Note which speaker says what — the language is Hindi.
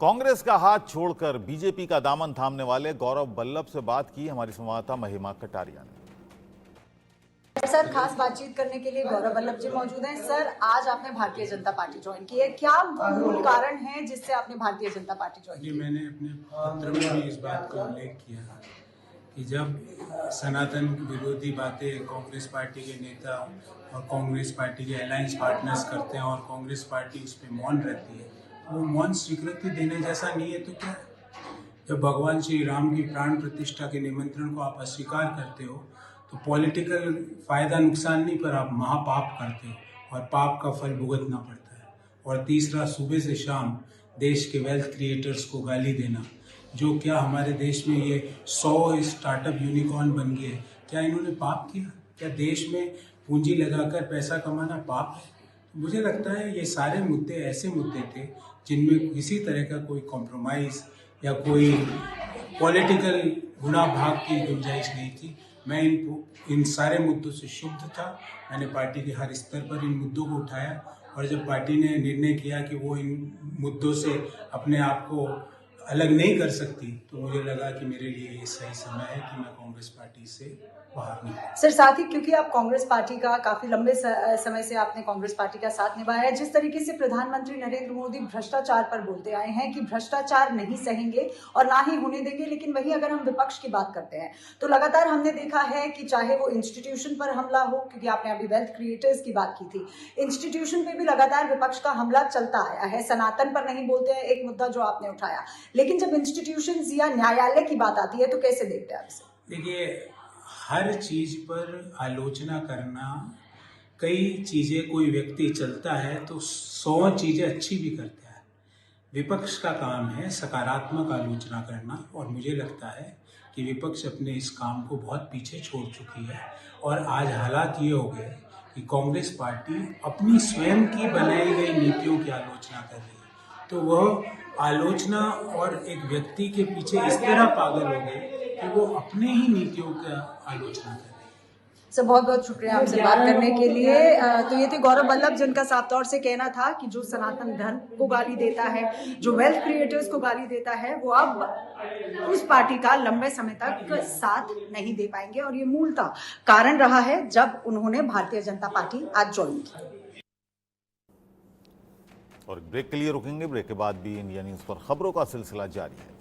Speaker 1: कांग्रेस का हाथ छोड़कर बीजेपी का दामन थामने वाले गौरव वल्लभ से बात की हमारी संवाददाता महिमा कटारिया ने।
Speaker 2: सर, खास बातचीत करने के लिए गौरव वल्लभ जी मौजूद हैं। सर, आज आपने भारतीय जनता पार्टी ज्वाइन की है, क्या मूल कारण है जिससे आपने भारतीय जनता पार्टी ज्वाइन की?
Speaker 3: मैंने अपने पत्र में भी इस बात का उल्लेख किया कि जब सनातन विरोधी बातें कांग्रेस पार्टी के नेता और कांग्रेस पार्टी के अलायंस पार्टनर्स करते हैं और कांग्रेस पार्टी उस पर मौन रहती है, तो वो मौन स्वीकृति देने जैसा नहीं है तो क्या? जब भगवान श्री राम की प्राण प्रतिष्ठा के निमंत्रण को आप अस्वीकार करते हो तो पॉलिटिकल फायदा नुकसान नहीं पर आप महापाप करते हो और पाप का फल भुगतना पड़ता है। और तीसरा, सुबह से शाम देश के वेल्थ क्रिएटर्स को गाली देना, जो क्या हमारे देश में ये 100 स्टार्टअप यूनिकॉर्न बन गए, क्या इन्होंने पाप किया? क्या देश में पूंजी लगाकर पैसा कमाना पाप है? मुझे लगता है ये सारे मुद्दे ऐसे मुद्दे थे जिनमें किसी तरह का कोई कॉम्प्रोमाइज़ या कोई पॉलिटिकल गुना भाग की गुंजाइश नहीं थी। मैं इन सारे मुद्दों से क्षुब्ध था। मैंने पार्टी के हर स्तर पर इन मुद्दों को उठाया और जब पार्टी ने निर्णय किया कि वो इन मुद्दों से अपने आप को अलग नहीं कर सकती तो मुझे लगा कि मेरे लिए ये सही समय है कि मैं कांग्रेस पार्टी से बाहर निकलूं।
Speaker 2: सर, साथ ही क्योंकि आप कांग्रेस पार्टी का काफी लंबे समय से आपने कांग्रेस पार्टी का साथ निभाया है, जिस तरीके से प्रधानमंत्री नरेंद्र मोदी भ्रष्टाचार पर बोलते आए हैं कि भ्रष्टाचार नहीं सहेंगे और ना ही होने देंगे, लेकिन वहीं अगर हम विपक्ष की बात करते हैं तो लगातार हमने देखा है कि चाहे वो इंस्टीट्यूशन पर हमला हो, क्योंकि आपने अभी वेल्थ क्रिएटर्स की बात की थी, इंस्टीट्यूशन पे भी लगातार विपक्ष का हमला चलता आया है। सनातन पर नहीं बोलते हैं, एक मुद्दा जो आपने उठाया, लेकिन जब इंस्टीट्यूशन या न्यायालय की बात आती है तो कैसे देखते हैं आप इसे?
Speaker 3: देखिए, हर चीज पर आलोचना करना, कई चीजें कोई व्यक्ति चलता है तो 100 चीजें अच्छी भी करता है। विपक्ष का काम है सकारात्मक आलोचना करना और मुझे लगता है कि विपक्ष अपने इस काम को बहुत पीछे छोड़ चुकी है और आज हालात ये हो गए कि कांग्रेस पार्टी अपनी स्वयं की बनाई गई नीतियों की आलोचना कर रही है। तो वह आलोचना और एक व्यक्ति के पीछे इस तरह पागल हो गए कि वो अपने ही नीतियों का आलोचना कर रहे हैं।
Speaker 2: सर, बहुत बहुत शुक्रिया हमसे बात करने के लिए। तो ये थे गौरव वल्लभ, जिनका साफ तौर से कहना था कि जो सनातन धर्म को गाली देता है, जो वेल्थ क्रिएटर्स को गाली देता है, वो अब उस पार्टी का लंबे समय तक साथ नहीं दे पाएंगे और ये मूलतः कारण रहा है जब उन्होंने भारतीय जनता पार्टी आज ज्वाइन की।
Speaker 1: और ब्रेक के लिए रुकेंगे, ब्रेक के बाद भी इंडिया न्यूज पर खबरों का सिलसिला जारी है।